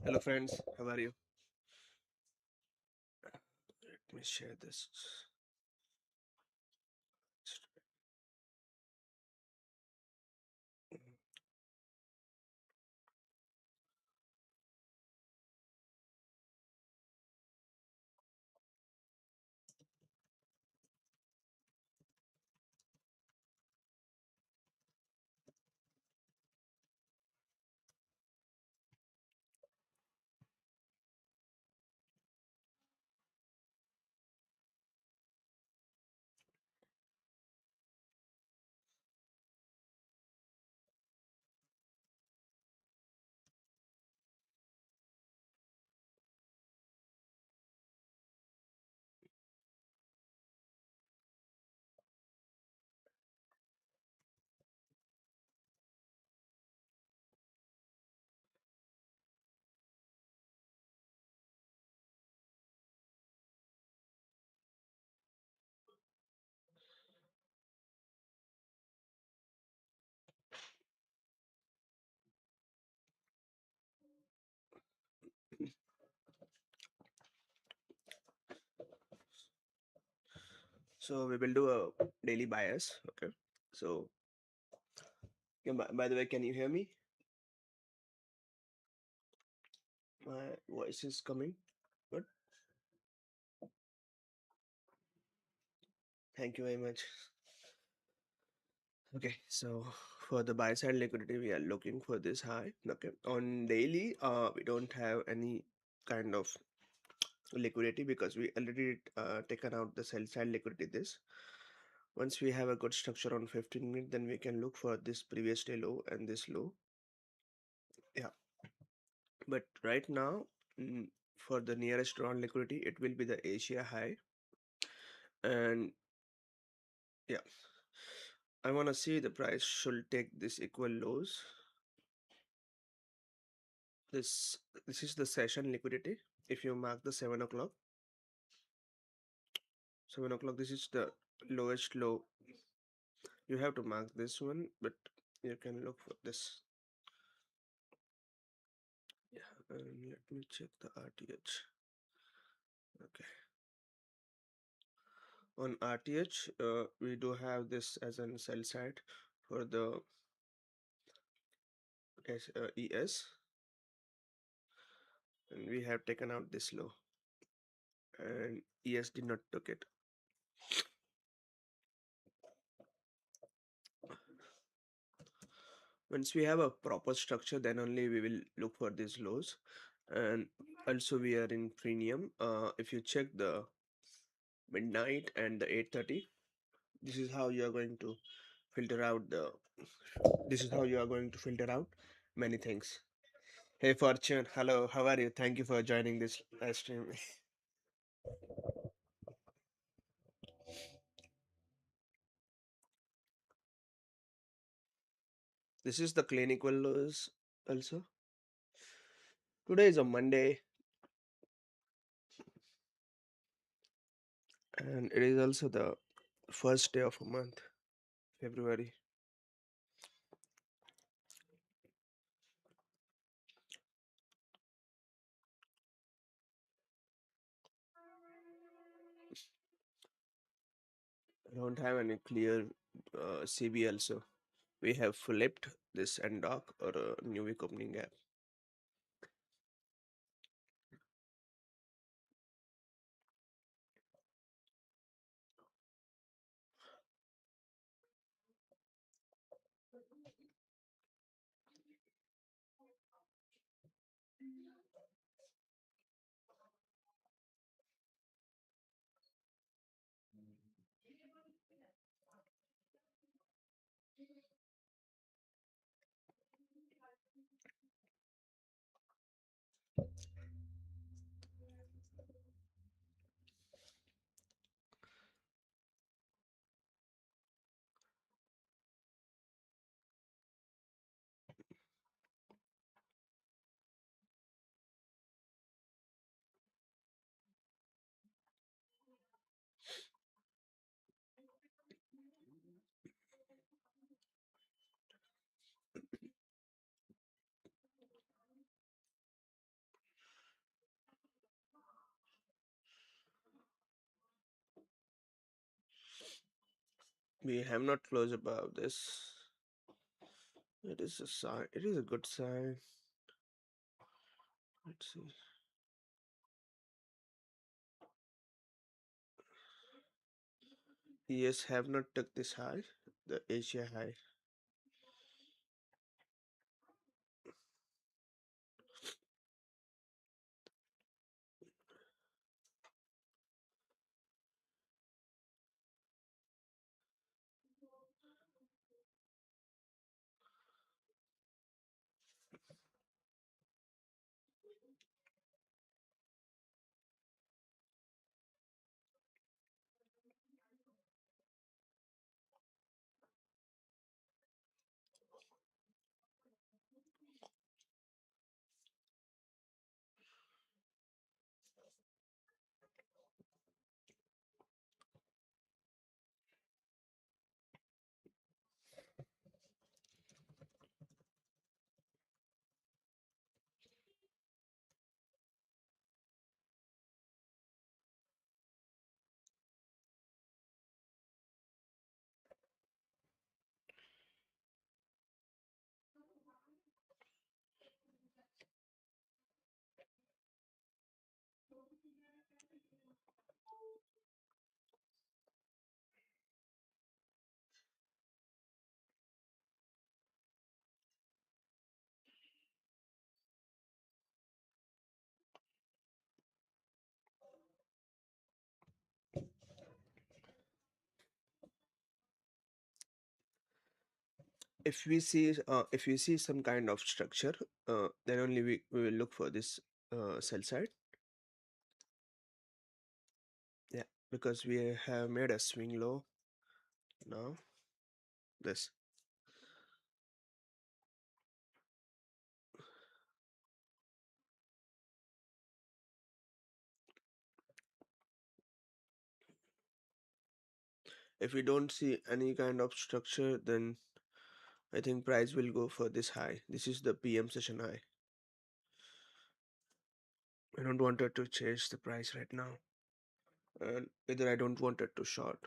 Hello friends, how are you? Let me share this. So we will do a daily bias. Okay. So by the way, can you hear me? My voice is coming. Good. Thank you very much. Okay. So for the buy side liquidity, we are looking for this high. Okay. On daily, we don't have any kind of liquidity because we already taken out the sell side liquidity. This once we have a good structure on 15 minutes, then we can look for this previous day low and this low. Yeah. But right now, for the nearest round liquidity, it will be the Asia high. And yeah, I want to see the price should take this equal lows. This this is the session liquidity. If you mark the 7 o'clock, 7 o'clock, this is the lowest low. You have to mark this one, but you can look for this. Yeah, and let me check the RTH. Okay, on RTH, we do have this as an sell side for the ES, and we have taken out this low, and ES did not took it. Once we have a proper structure, then only we will look for these lows. And also we are in premium. If you check the midnight and the 8:30, this is how you are going to filter out the this is how you are going to filter out many things. Hey Fortune, hello, how are you? Thank you for joining this live stream. This is the clinical lows also. Today is a Monday, and it is also the first day of a month, February. I don't have any clear CB also. We have flipped this end doc or a new week opening gap. We have not closed above this. It is a sign. It is a good sign. Let's see. Yes, have not took this high, the Asia high. If we see some kind of structure, then only we will look for this sell side. Yeah, because we have made a swing low now. This, if we don't see any kind of structure, then I think price will go for this high. This is the PM session high. I don't want it to chase the price right now, and either I don't want it to short.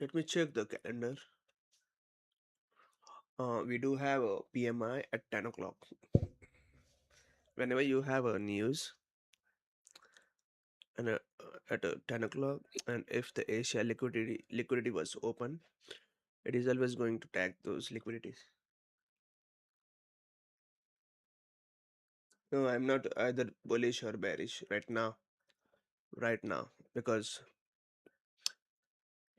Let me check the calendar. We do have a PMI at 10 o'clock. Whenever you have a news and at 10 o'clock, and if the Asia liquidity was open, it is always going to tag those liquidities. No, I'm not either bullish or bearish right now. Right now, because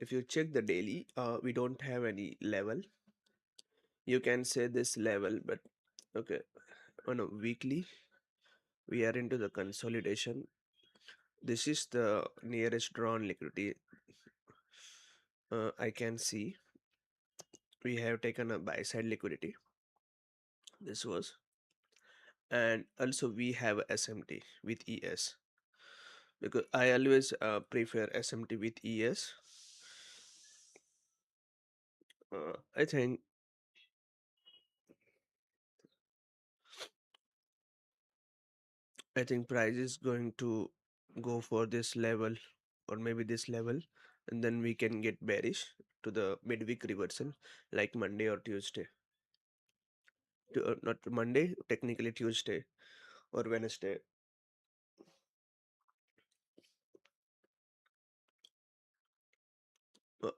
if you check the daily, we don't have any level. You can say this level, but okay, on a weekly, we are into the consolidation. This is the nearest drawn liquidity I can see. We have taken a buy side liquidity. This was, and also we have SMT with ES, because I always prefer SMT with ES. I think price is going to go for this level, or maybe this level, and then we can get bearish to the midweek reversal, like Monday or Tuesday. Not Monday, technically Tuesday or Wednesday.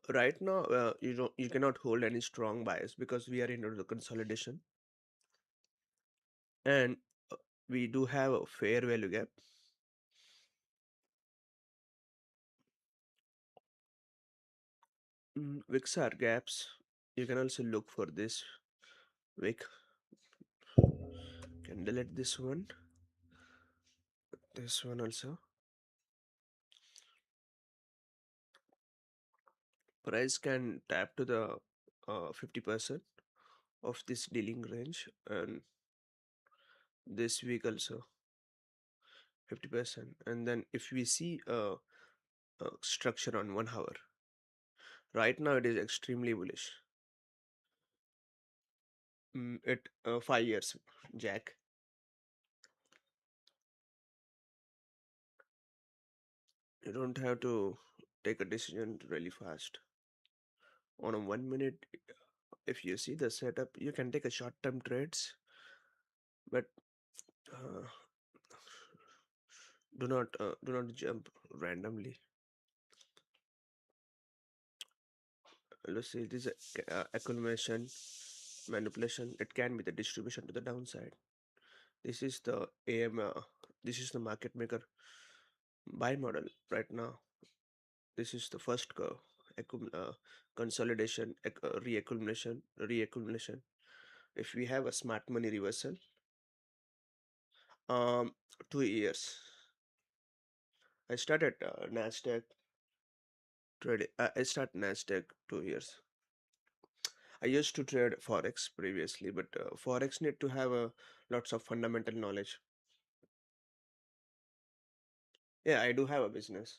Right now, you cannot hold any strong bias because we are into the consolidation, and uh, we do have a fair value gap. Wicks are gaps. You can also look for this wick. Can delete this one. This one also. Price can tap to the 50% of this dealing range, and this week also 50%. And then if we see structure on 1 hour. Right now, it is extremely bullish. It 5 years, Jack. You don't have to take a decision really fast. On a 1 minute, if you see the setup, you can take a short-term trades, but uh, do not jump randomly. Let's see, this accumulation, manipulation. It can be the distribution to the downside. This is the AM. This is the market maker buy model right now. This is the first curve. Consolidation, reaccumulation, reaccumulation. If we have a smart money reversal, um, 2 years. I started Nasdaq trading. I started Nasdaq 2 years. I used to trade forex previously, but forex need to have lots of fundamental knowledge. Yeah, I do have a business.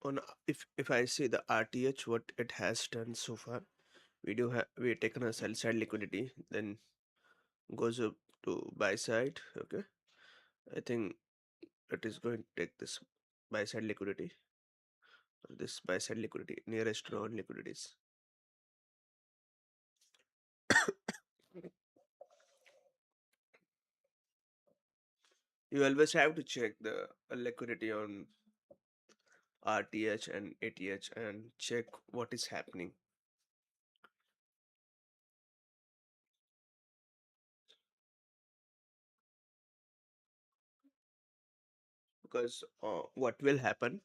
On if I see the RTH, what it has done so far, we taken a sell side liquidity, then goes up to buy side. Okay, I think it is going to take this buy side liquidity, this buy side liquidity nearest to non liquidities. You always have to check the liquidity on RTH and ATH and check what is happening, because what will happen,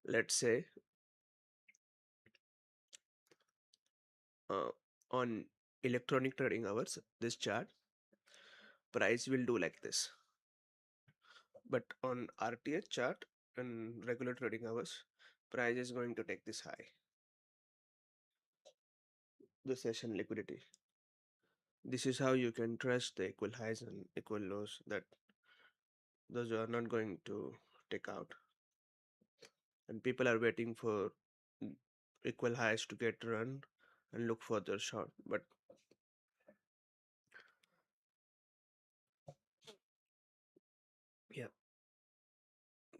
let's say, uh, on electronic trading hours, this chart price will do like this, but on RTH chart and regular trading hours, price is going to take this high, the session liquidity. This is how you can trust the equal highs and equal lows, that those are not going to take out, and people are waiting for mm, equal highs to get run and look for their short, but yeah,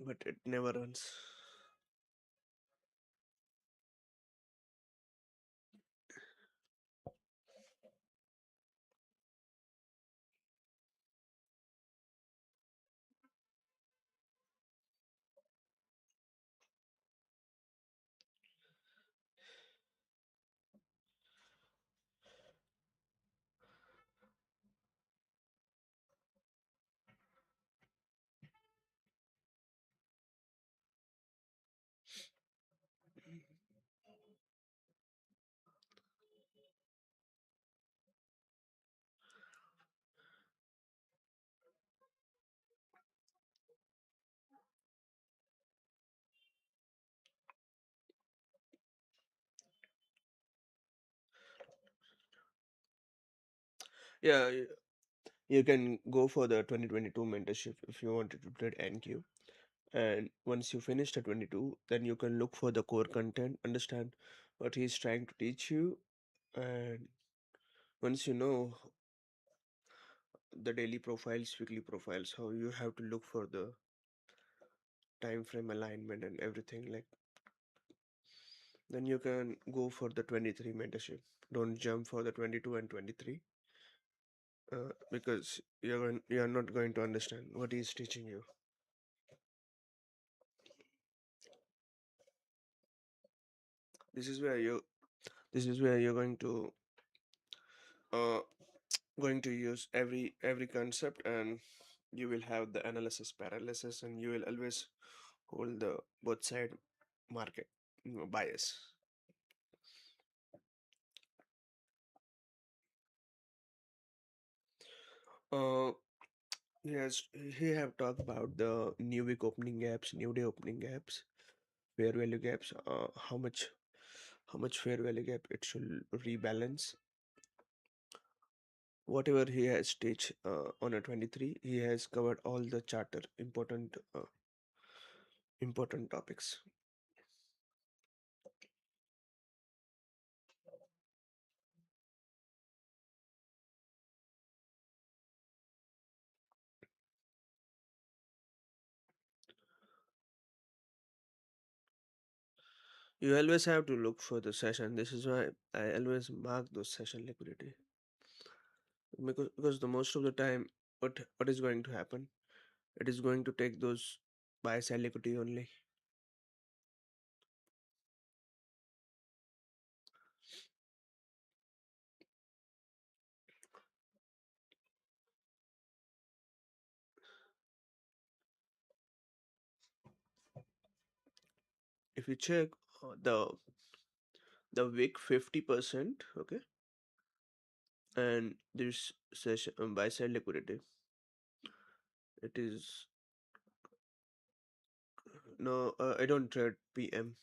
but it never runs. Yeah, you can go for the 2022 mentorship if you wanted to trade NQ. And once you finish the 22, then you can look for the core content, understand what he's trying to teach you, and once you know the daily profiles, weekly profiles, how you have to look for the time frame alignment and everything, like, then you can go for the 23 mentorship. Don't jump for the 22 and 23, because you're not going to understand what he's teaching you. This is where you this is where you're uh going to use every concept, and you will have the analysis paralysis, and you will always hold the both side market bias. Uh, yes, he have talked about the new week opening gaps, new day opening gaps, fair value gaps. How much fair value gap it should rebalance. Whatever he has teach on a 23, he has covered all the charter important topics. You always have to look for the session. This is why I always mark those session liquidity, because the most of the time, what is going to happen? It is going to take those buy sell liquidity only. If you check the wick 50%, okay, and this session buy sell liquidity, it is no. I don't trade PM,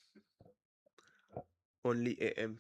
only AM.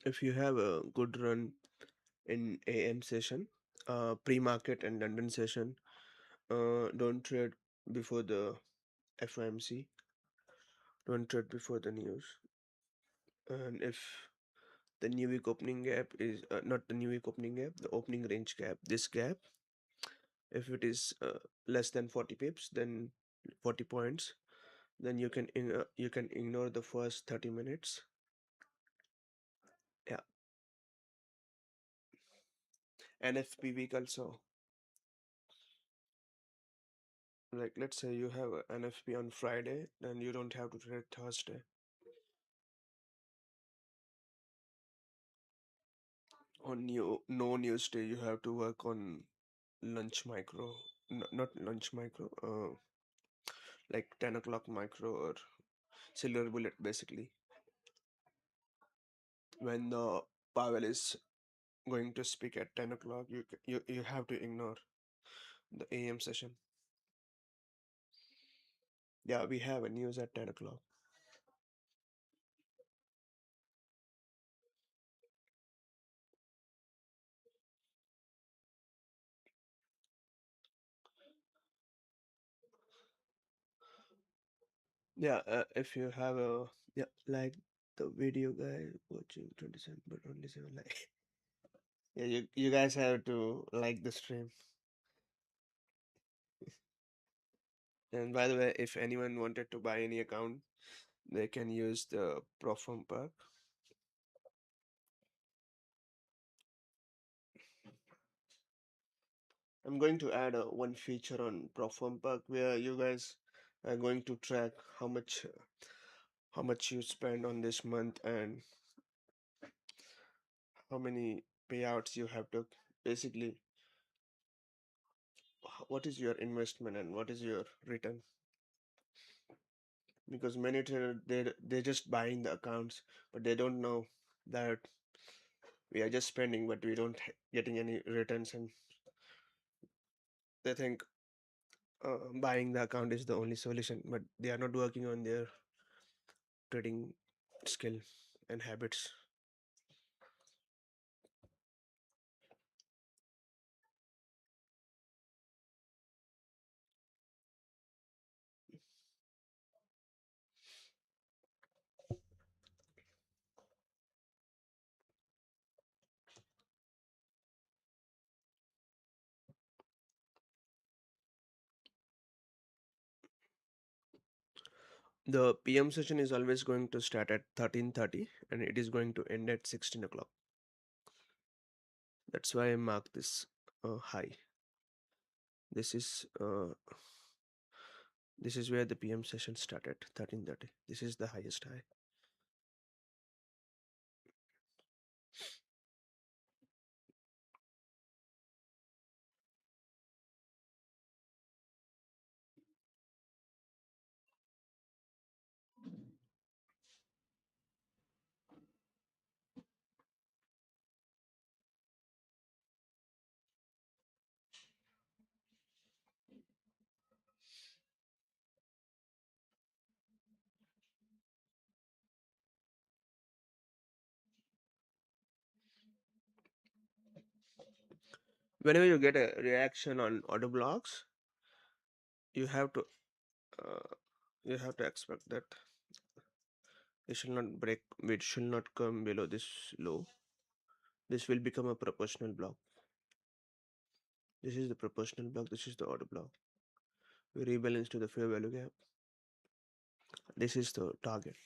If you have a good run in AM session, pre-market and London session, don't trade before the FOMC, don't trade before the news. And if the new week opening gap is not the new week opening gap, the opening range gap, this gap, if it is less than 40 pips, then 40 points, then you can ignore the first 30 minutes. Yeah, NFP week also. Like let's say you have a NFP on Friday, then you don't have to trade Thursday. On new no news day, you have to work on lunch micro, not lunch micro, like 10 o'clock micro or silver bullet basically. When the Powell is going to speak at 10 o'clock, you have to ignore the AM session. Yeah, we have a news at 10 o'clock. Yeah, if you have a, yeah, like the video guy watching 27 but only 7 like. Yeah, you guys have to like the stream. And by the way, if anyone wanted to buy any account, they can use the Profirm perk. I'm going to add one feature on Profirm perk where you guys are going to track how much you spend on this month and how many payouts you have took. Basically, what is your investment and what is your return? Because many traders they're just buying the accounts, but they don't know that We are just spending, but we don't getting any returns, and they think buying the account is the only solution, but they are not working on their trading skill and habits. The PM session is always going to start at 13:30 and it is going to end at 16 o'clock. That's why I mark this high. This is this is where the PM session started, 13:30. This is the highest high. Whenever you get a reaction on auto blocks, you have to uh, you have to expect that it should not break, it should not come below this low. This will become a proportional block. This is the proportional block, this is the order block. We rebalance to the fair value gap. This is the target.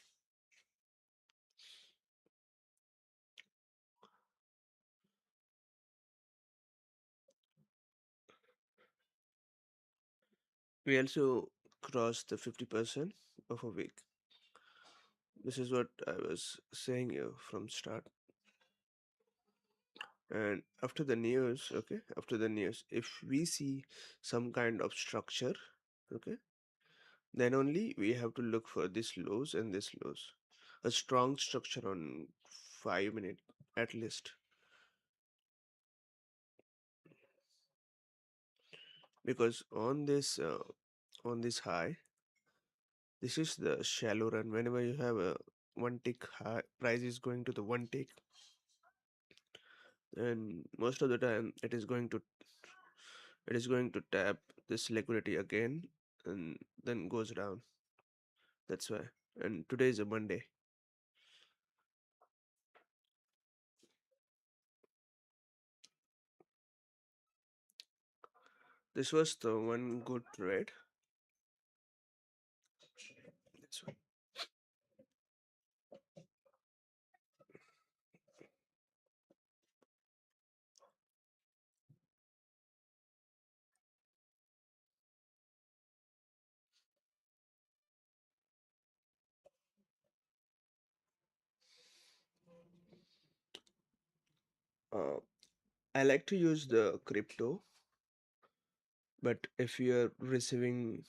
We also cross the 50% of a week. This is what I was saying you from start. And after the news, okay, after the news, if we see some kind of structure, okay, then only we have to look for this lows and this lows. A strong structure on 5 minute at least. Because on this high, this is the shallow run. Whenever you have a one tick high, price is going to the one tick, and most of the time it is going to tap this liquidity again and then goes down. That's why. And today is a Monday. This was the one good trade. That's why. Uh, I like to use the crypto, but if you're receiving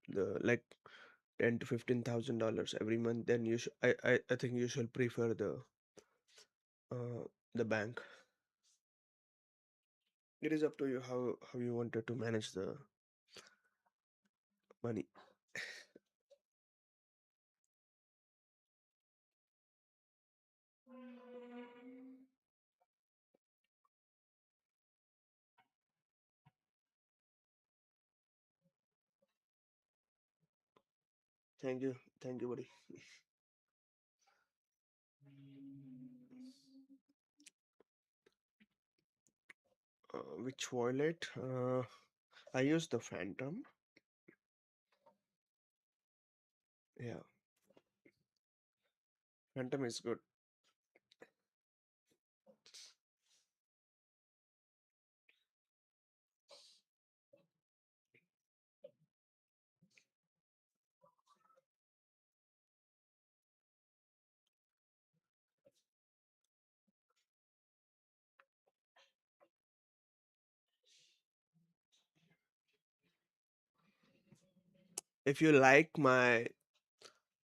the like $10,000 to $15,000 every month, then you should. I think you should prefer uh, the bank. It is up to you how you wanted to manage the money. Thank you, buddy. Which wallet? I use the Phantom. Yeah, Phantom is good. If you like my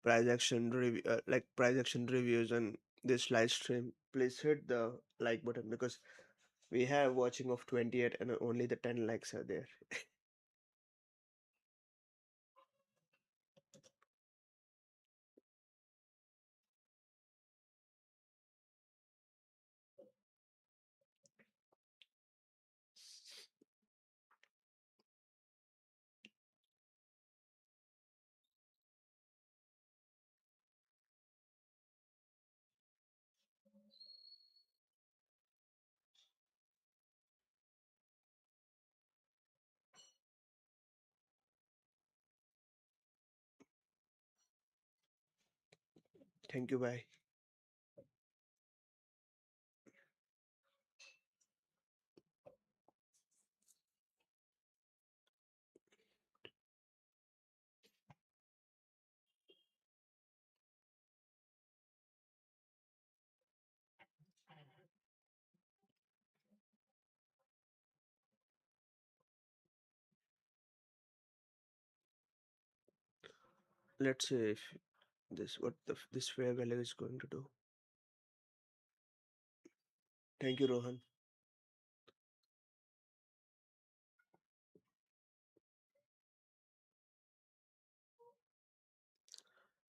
price action review, like price action reviews and this live stream, please hit the like button because we have watching of 28 and only the 10 likes are there. Thank you, bye. Let's see if this fair value is going to do. Thank you, Rohan.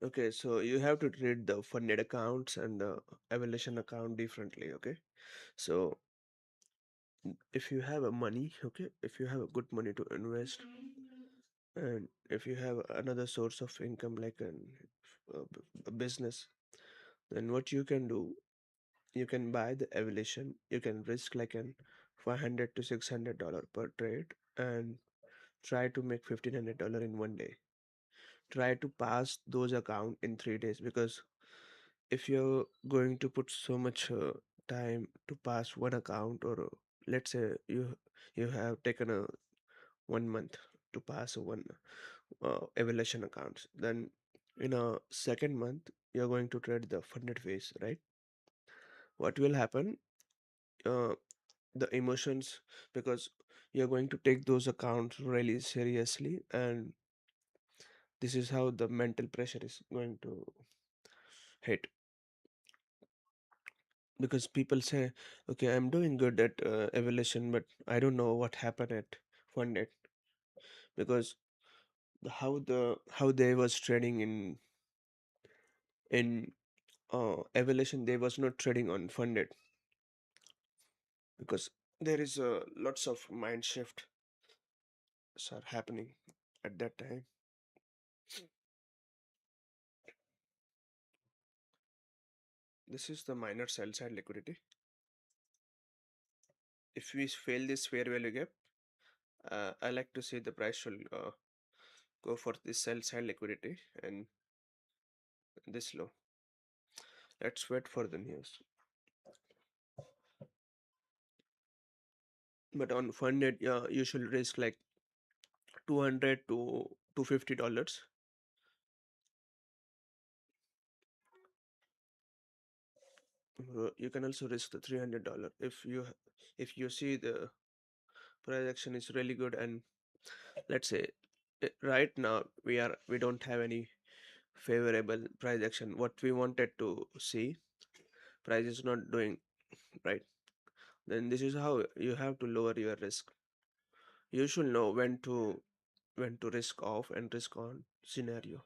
Okay, so you have to treat the funded accounts and the evaluation account differently. Okay, so if you have a money, okay, if you have a good money to invest, and if you have another source of income like a business, then what you can do, you can buy the evaluation, you can risk like an 500 to $600 per trade and try to make $1,500 in one day. Try to pass those account in 3 days, because if you're going to put so much time to pass one account, or let's say you have taken a 1 month to pass a one evaluation accounts, then in a second month you're going to trade the funded phase, right? What will happen, uh, the emotions, because you're going to take those accounts really seriously, and this is how the mental pressure is going to hit, because people say, okay, I'm doing good at evaluation, but I don't know what happened at funded, because how they was trading in evaluation, they was not trading on funded, because there is lots of mind shift are happening at that time. This is the minor sell side liquidity. If we fail this fair value gap, I like to see the price should go for this sell side liquidity and this low. Let's wait for the news. But on funded, yeah, you should risk like 200 to $250. You can also risk the $300 if you see the price action is really good, and let's say right now we don't have any favorable price action. What we wanted to see, price is not doing right, then this is how you have to lower your risk. You should know when to risk off and risk on scenario.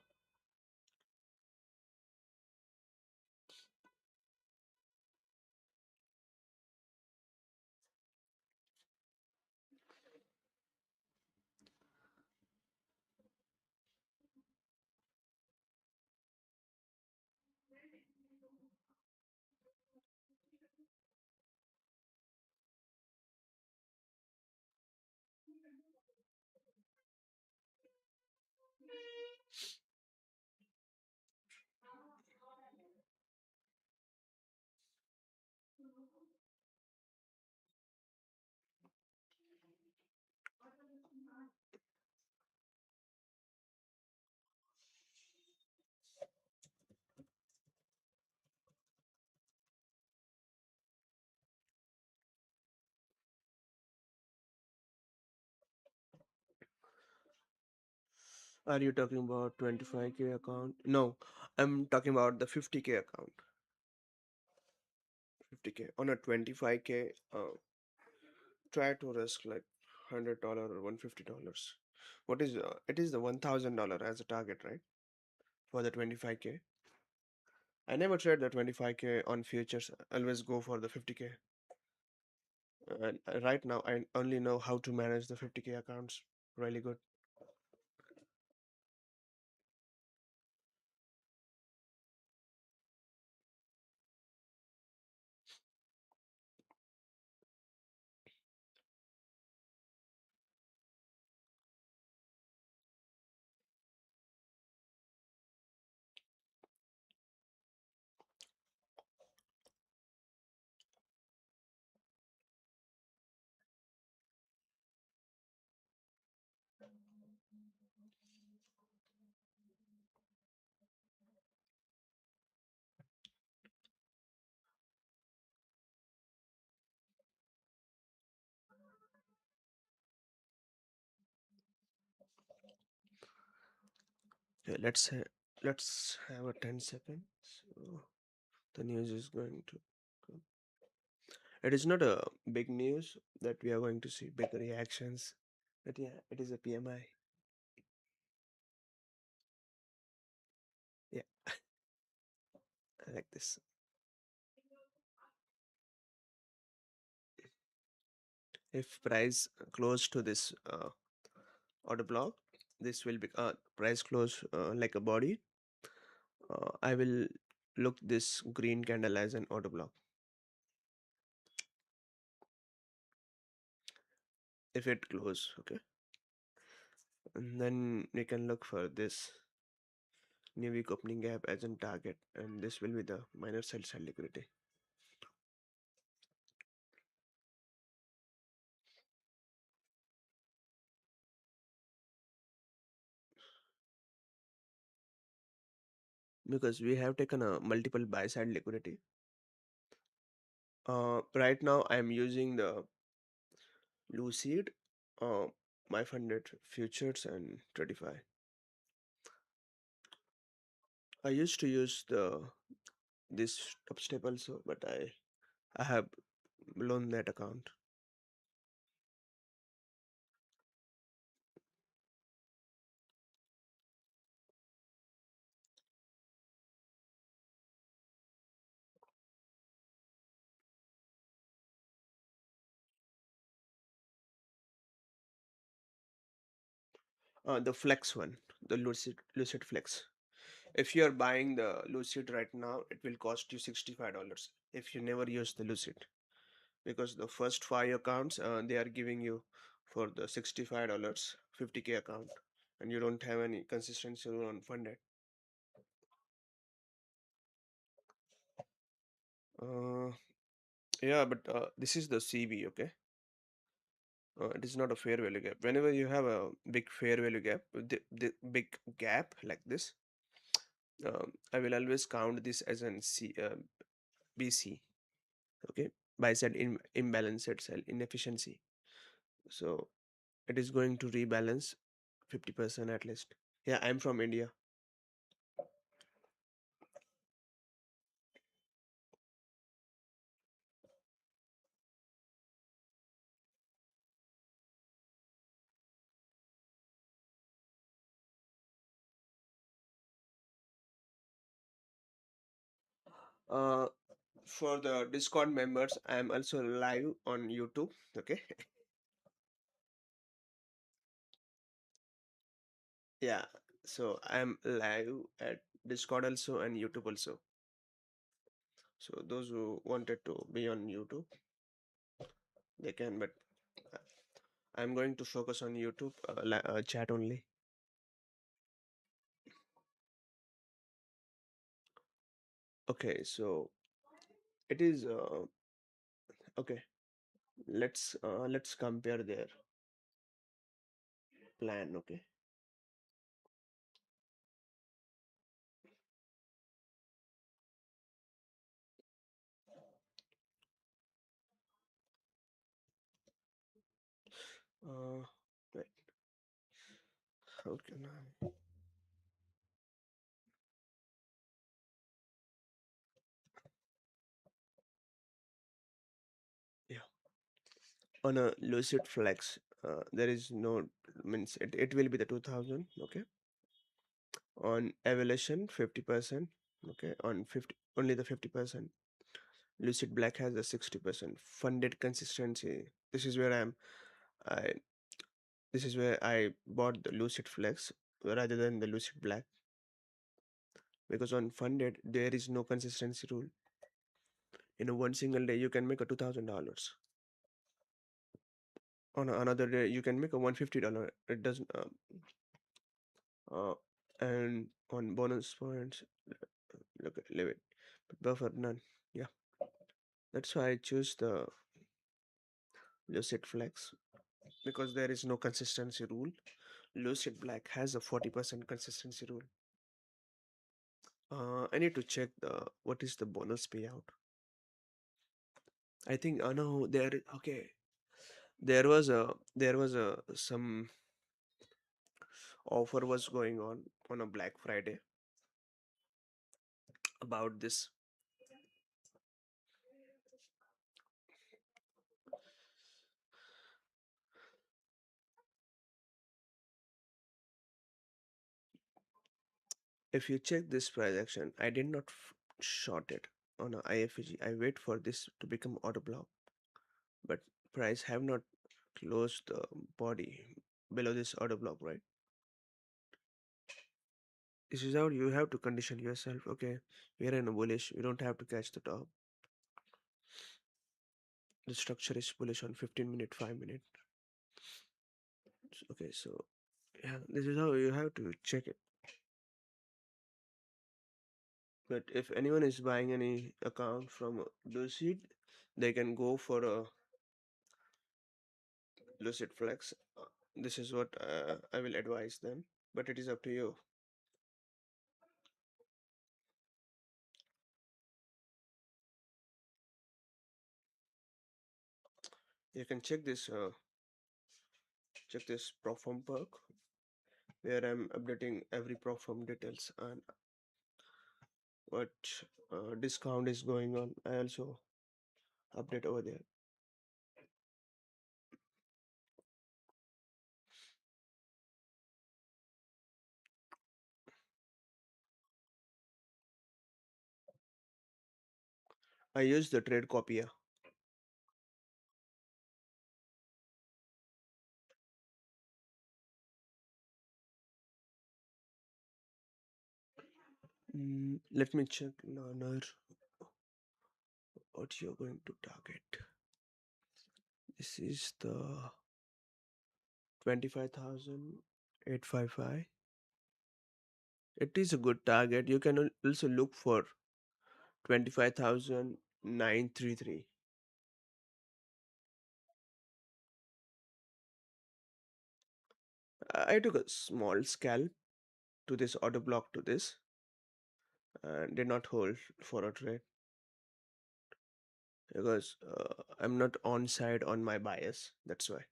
Are you talking about 25K account? No, I'm talking about the 50K account. 50K. On a 25K, try to risk like $100 or $150. What is it is the $1,000 as a target, right? For the 25K. I never trade the 25K on futures. I always go for the 50K. And right now, I only know how to manage the 50K accounts really good. Okay, let's have a 10 seconds. So the news is going to come. It is not a big news that we are going to see big reactions, but yeah, it is a PMI. Yeah, I like this. If price close to this order block, this will be price close like a body. I will look this green candle as an order block. If it close, okay, and then we can look for this new week opening gap as a target, and this will be the minor sell side liquidity. Because we have taken a multiple buy side liquidity. Right now I am using the Lucid, uh, my funded futures and 35. I used to use the this top step also, but I have blown that account. The flex one, the Lucid Flex. If you are buying the Lucid right now, it will cost you $65 if you never use the Lucid, because the first five accounts they are giving you for the $65 50K account, and you don't have any consistency on funded. Uh, yeah, but this is the CB, okay? It is not a fair value gap. Whenever you have a big fair value gap, the big gap like this, I will always count this as an BC, okay? By said imbalanced cell inefficiency. So it is going to rebalance 50% at least. Yeah, I'm from India. Uh, for the Discord members, I am also live on YouTube. Okay. Yeah. So I'm live at Discord also and YouTube also. So those who wanted to be on YouTube, they can. But uh, I'm going to focus on YouTube chat only. Okay. So it is okay. Let's compare their plan. Okay. Uh, wait. How can I? On a lucid flex, there is no, means it will be the 2000. Okay, on evolution 50%. Okay, on 50, only the 50%. Lucid black has a 60% funded consistency. This is where I this is where I bought the lucid flex rather than the lucid black, because on funded there is no consistency rule. In a one single day you can make a $2000. On another day you can make a $150. It doesn't uh, and on bonus points, look at leave it, but buffer none. Yeah, that's why I choose the lucid flex, because there is no consistency rule. Lucid black has a 40% consistency rule. I need to check the what is the bonus payout. I think no, okay. There was a some offer was going on a Black Friday about this. If you check this price action, I did not short it on a IFG. I wait for this to become auto block, but price have not closed the body below this auto block, right? This is how you have to condition yourself. Okay, we are in a bullish. We don't have to catch the top. The structure is bullish on 15 minute, 5 minute. Okay, so yeah, this is how you have to check it. But if anyone is buying any account from Lucid, they can go for a Lucid Flex. This is what I will advise them, but it is up to you. You can check this Profirm perk, where I'm updating every Profirm details and what discount is going on. I also update over there. I use the trade copier. Let me check learner what you're going to target. This is the 25,855. It is a good target. You can also look for 25,933. I took a small scalp to this auto block to this and did not hold for a trade because I'm not on side on my bias. That's why.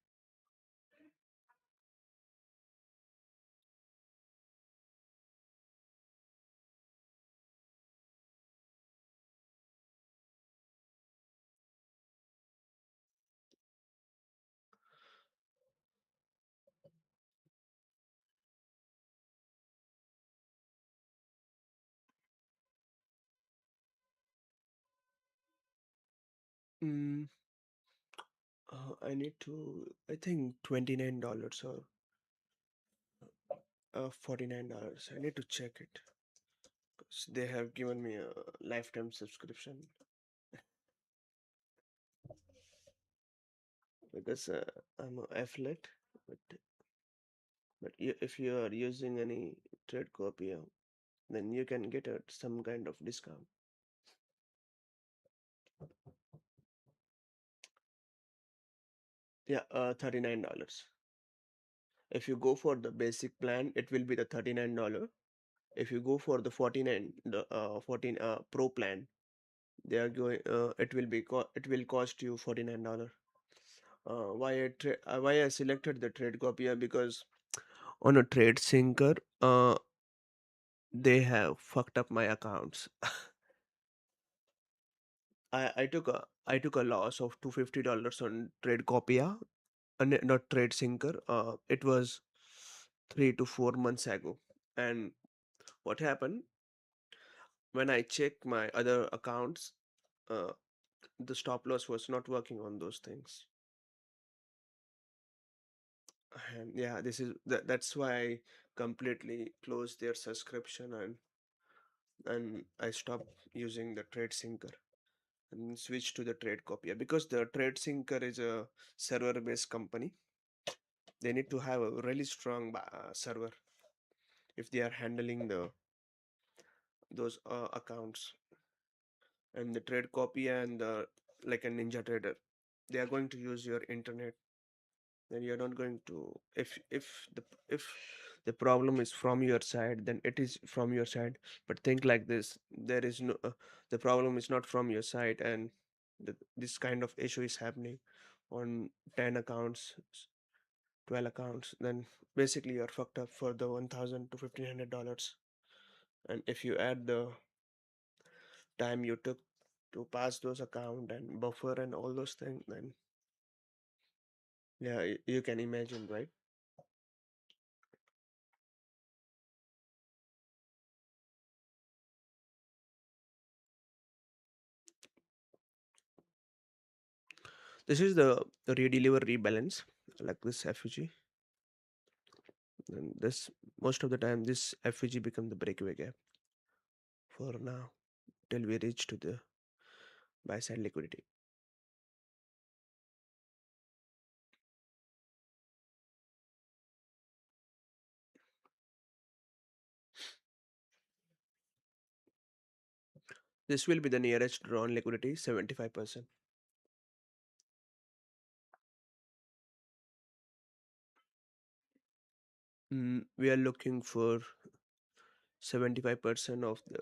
Mm, I need to, I think $29 or $49. I need to check it. 'Cause they have given me a lifetime subscription because I'm an affiliate. But if you are using any trade copy, then you can get some kind of discount. Yeah, $39. If you go for the basic plan, it will be the $39. If you go for the 49, the 14 pro plan, they are going. It will cost you $49. Why I selected the trade copier? Because on a trade sinker, they have fucked up my accounts. I took a I took a loss of $250 on trade copia, not trade sinker. It was 3 to 4 months ago. And what happened when I checked my other accounts, uh, the stop loss was not working on those things. And yeah, that's why I completely closed their subscription, and I stopped using the trade sinker and switched to the trade copia, because the trade sinker is a server based company. They need to have a really strong server if they are handling those accounts. And the trade copy and the, like a ninja trader, they are going to use your internet. Then you're not going to, if the problem is from your side, then it is from your side. But think like this: there is no the problem is not from your side, and this kind of issue is happening on 10 accounts, 12 accounts, then basically you're fucked up for the 1000 to $1500. And if you add the time you took to pass those account and buffer and all those things, then yeah, you can imagine, right? This is the redeliver rebalance, like this FUG. And this, most of the time, this FUG become the breakaway gap for now till we reach to the buy side liquidity. This will be the nearest drawn liquidity, 75%. We are looking for 75% of the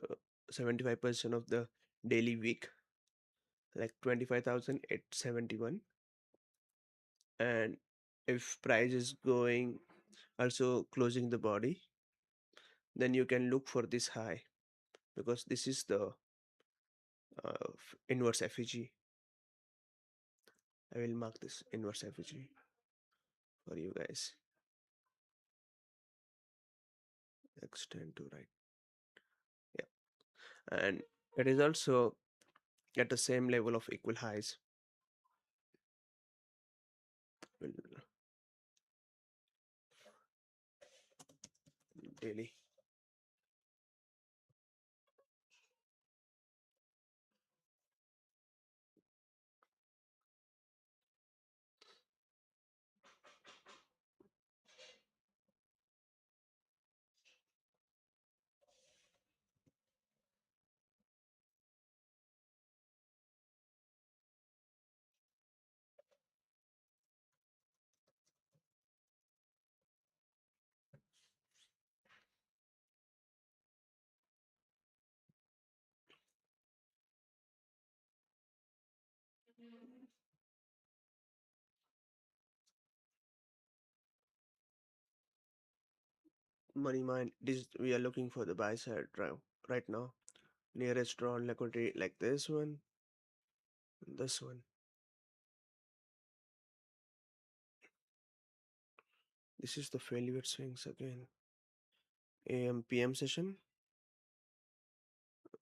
75% of the daily week, like 25,871. And if price is going also closing the body, then you can look for this high, because this is the inverse FEG. I will mark this inverse FEG for you guys. Extend to right. Yeah. And it is also at the same level of equal highs. Will daily. Money mine. This we are looking for the buy side right now. Nearest drawn liquidity like this one, and this one. This is the failure swings again. AM PM session.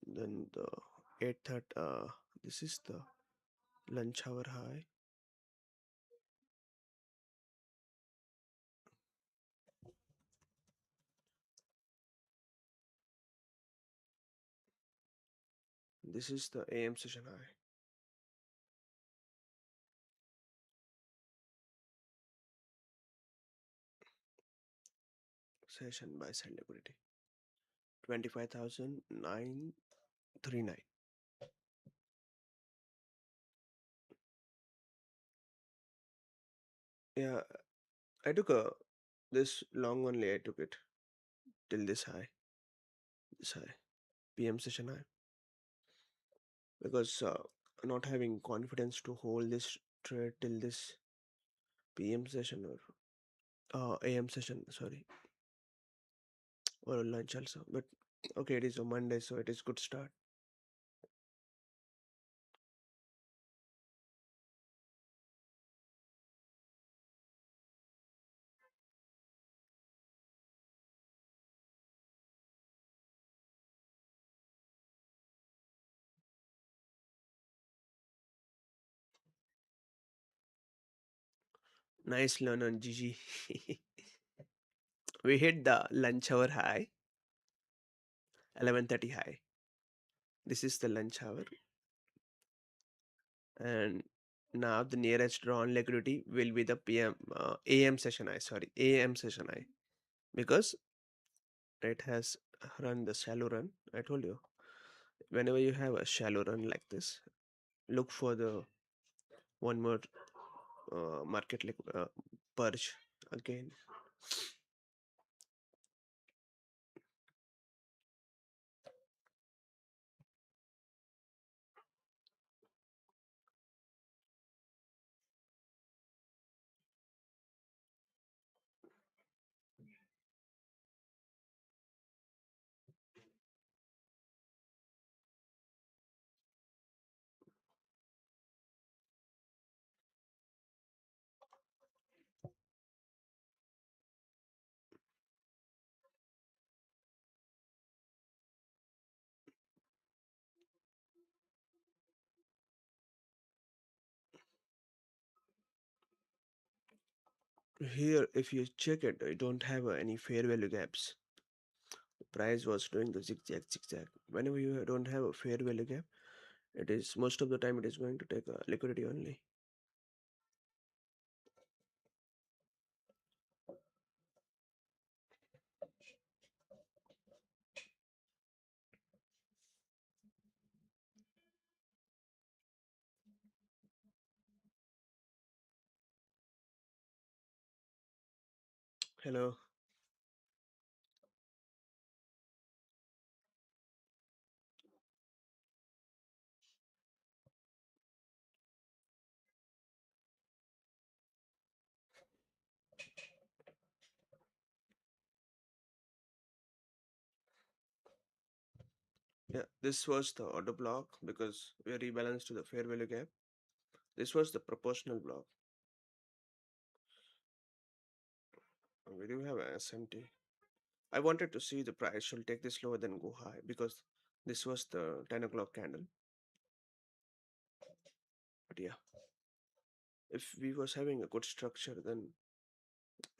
Then the 8:30. This is the lunch hour high. This is the AM session high. Session buy side liquidity. 25,939. Yeah, I took a this long only. I took it till this high, PM session high, because not having confidence to hold this trade till this PM session or AM session, sorry, or lunch also. But okay, it is a Monday, so it is good start. Nice learn on GG. We hit the lunch hour high, 11:30 high. This is the lunch hour, and now the nearest drawn liquidity will be the PM AM session high. Sorry, AM session high, because it has run the shallow run. I told you, whenever you have a shallow run like this, look for the one more market purge again. Here, if you check it, you don't have any fair value gaps. The price was doing the zigzag, zigzag. Whenever you don't have a fair value gap, it is most of the time it is going to take a liquidity only. Hello. Yeah, this was the order block because we are rebalanced to the fair value gap. This was the proportional block. We do have a SMT. I wanted to see the price should take this lower than go high because this was the 10 o'clock candle. But yeah, if we was having a good structure, then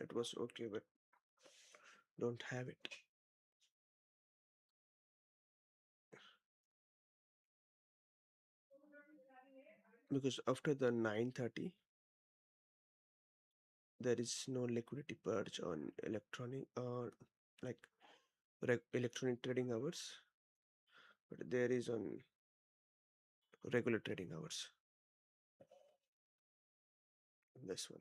it was okay, but don't have it. Because after the 9:30, there is no liquidity purge on electronic or like electronic trading hours, but there is on regular trading hours. This one.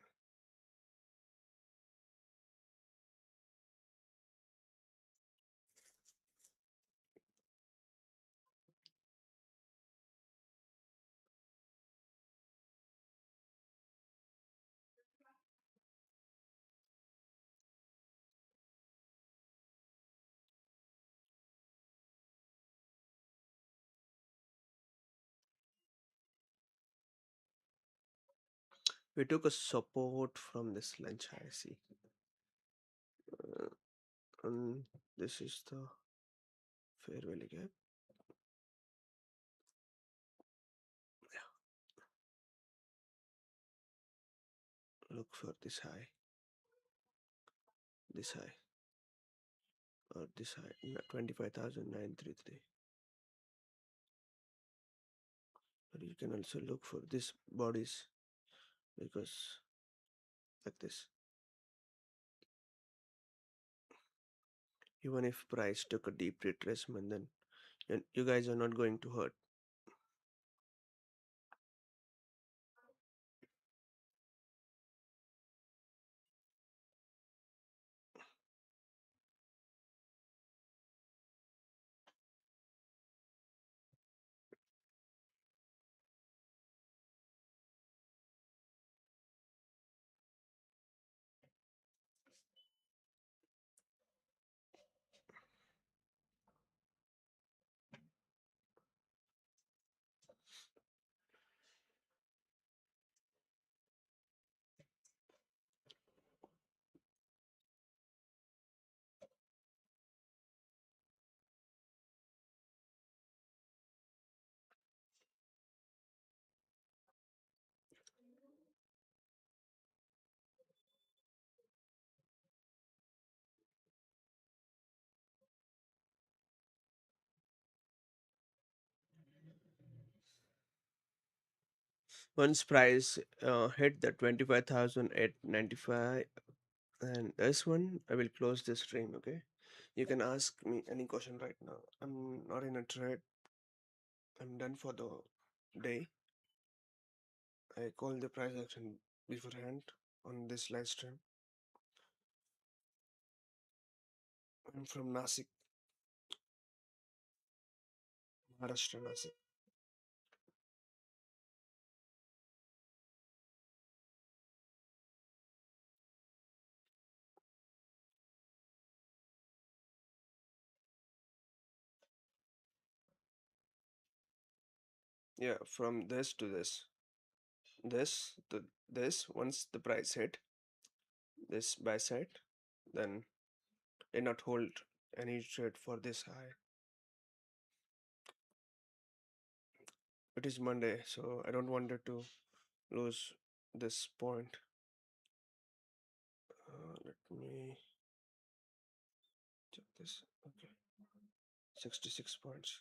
We took a support from this lunch high. See, uh, and this is the fair value gap. Yeah, look for this high, or this high, 25,933. But you can also look for this bodies because like this. Even if price took a deep retracement, then you guys are not going to hurt. Once price hit the 25,895, and this one I will close this stream. Okay, you can ask me any question right now. I'm not in a trade. I'm done for the day. I call the price action beforehand on this live stream. I'm from Nasik, Maharashtra, Nasik. Yeah, from this to this to this. Once the price hit this buy side, then I not hold any trade for this high. It is Monday, so I don't want it to lose this point. Let me check this. Okay, 66 points.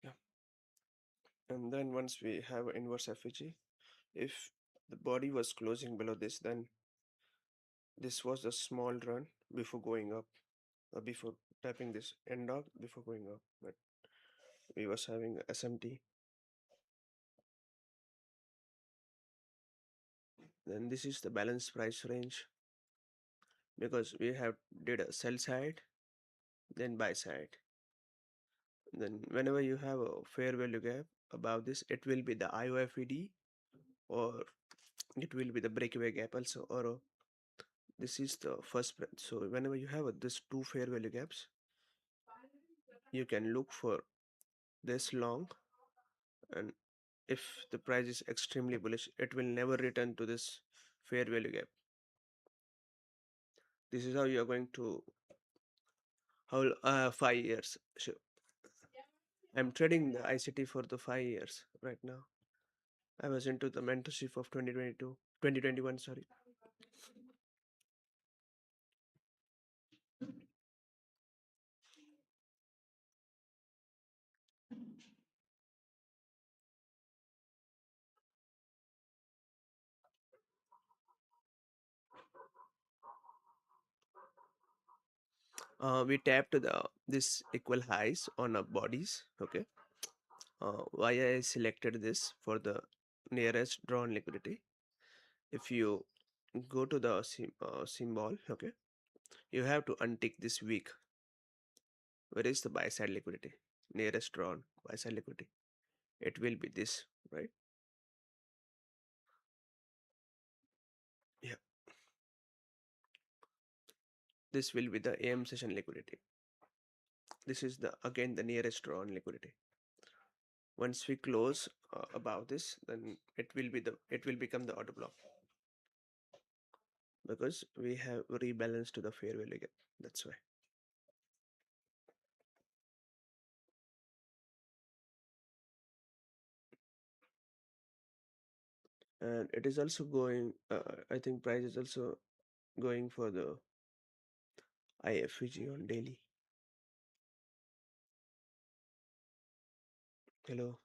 Yeah, and then once we have inverse FEG, if the body was closing below this, then this was a small run before going up, before tapping this end dog before going up. But we was having a SMT. Then this is the balance price range because we have did a sell side, then buy side. Then whenever you have a fair value gap above this, it will be the IOFED or it will be the breakaway gap also, or this is the first spread. So whenever you have this two fair value gaps, you can look for this long, and if the price is extremely bullish, it will never return to this fair value gap. This is how you are going to hold 5 years. So I'm trading the ICT for the 5 years right now. I was into the mentorship of 2022, 2021, sorry. We tapped the this equal highs on our bodies. Okay. Why I selected this for the nearest drawn liquidity. If you go to the symbol, okay, you have to untick this week. Where is the buy side liquidity? Nearest drawn buy side liquidity. It will be this, right? Yeah. This will be the AM session liquidity. This is the again the nearest drawn liquidity. Once we close above this, then it will become the auto block because we have rebalanced to the fair value gap. That's why. And it is also going. I think price is also going for the IFVG on daily. Hello.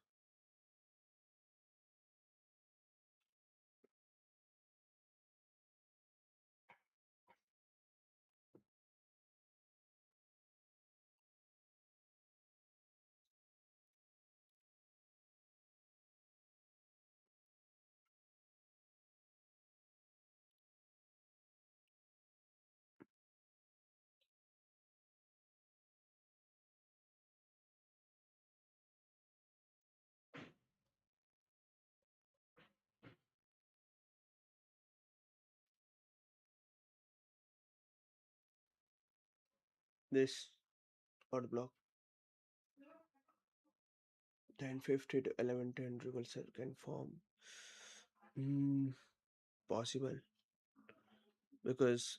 This auto block 1050 to 1110 reversal can form. Mm, possible because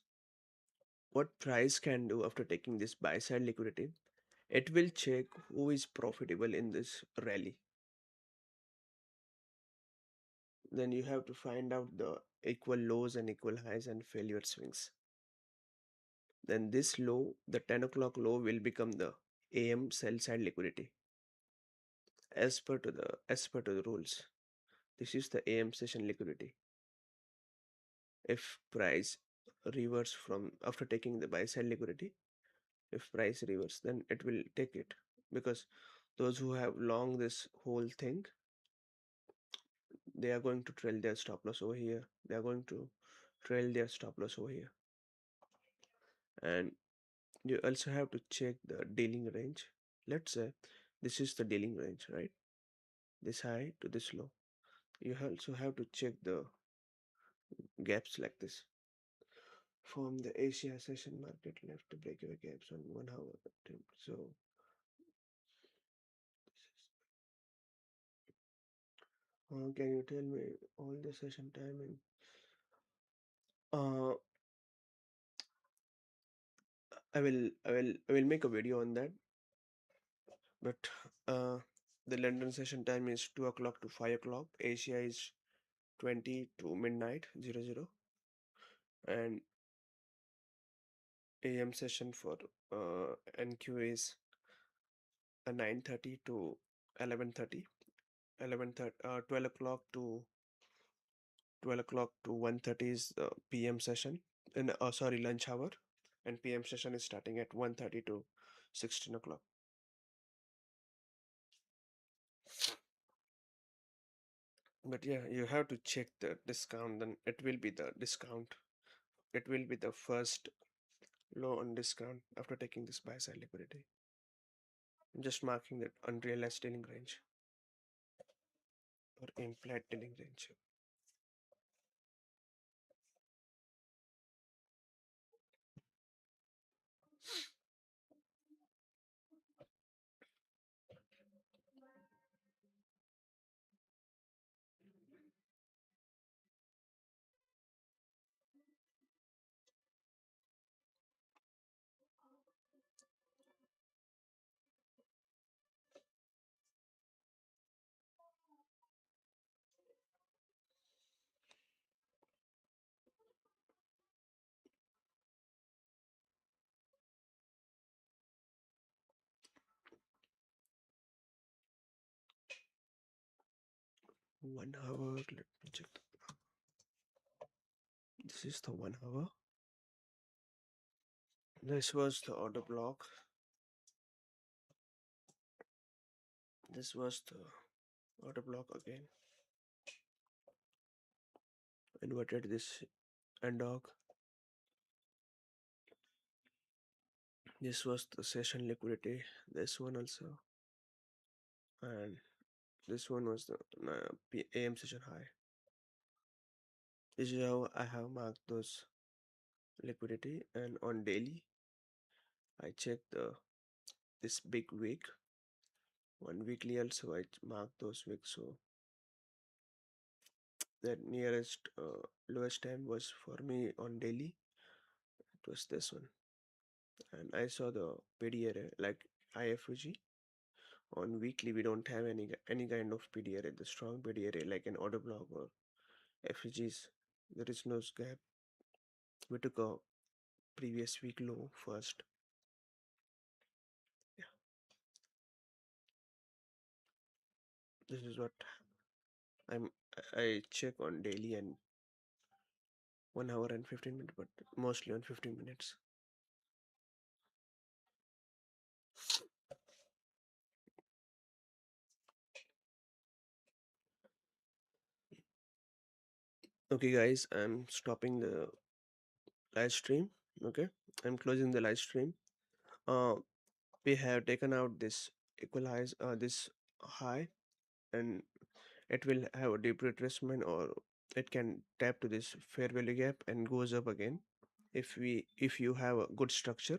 what price can do after taking this buy side liquidity, it will check who is profitable in this rally. Then you have to find out the equal lows and equal highs and failure swings. Then this low, the 10 o'clock low, will become the AM sell side liquidity as per to the rules. This is the AM session liquidity. If price reverse from after taking the buy side liquidity, if price reverse, then it will take it, because those who have long this whole thing, they are going to trail their stop loss over here. They are going to trail their stop loss over here. And you also have to check the dealing range. Let's say this is the dealing range, right? This high to this low. You also have to check the gaps like this. From the Asia session market left to breakaway gaps on 1 hour. So can you tell me all the session timing? Uh, I will make a video on that. But uh, the London session time is 2 o'clock to 5 o'clock. Asia is 20 to midnight 00, and AM session for NQ is 9:30 to 11:30. 12 o'clock to 1:30 is the PM session. And sorry, lunch hour, and PM session is starting at 1:30 to 16 o'clock. But yeah, you have to check the discount. Then it will be the discount. It will be the first low on discount after taking this buy side liquidity. I'm just marking that unrealized dealing range or implied dealing range. 1 hour. Let me check. This is the 1 hour. This was the order block. This was the order block again. Inverted this and dog. This was the session liquidity. This one also, and this one was the AM session high. This is how I have marked those liquidity. And on daily, I check the this big wick. On weekly also, I mark those wicks. So that nearest lowest time was for me on daily. It was this one, and I saw the PD array like IFUG. On weekly, we don't have any kind of PD array. The strong PD array like an order block or FUGs. There is no gap. We took a previous week low first. Yeah, this is what I'm. I check on daily and 1 hour and 15 minutes, but mostly on 15 minutes. Okay, guys, I'm stopping the live stream. Okay, I'm closing the live stream. Uh, we have taken out this equalize this high, and it will have a deep retracement, or it can tap to this fair value gap and goes up again if you have a good structure.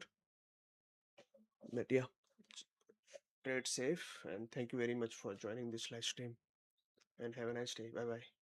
But yeah, trade safe, and thank you very much for joining this live stream, and have a nice day. Bye bye.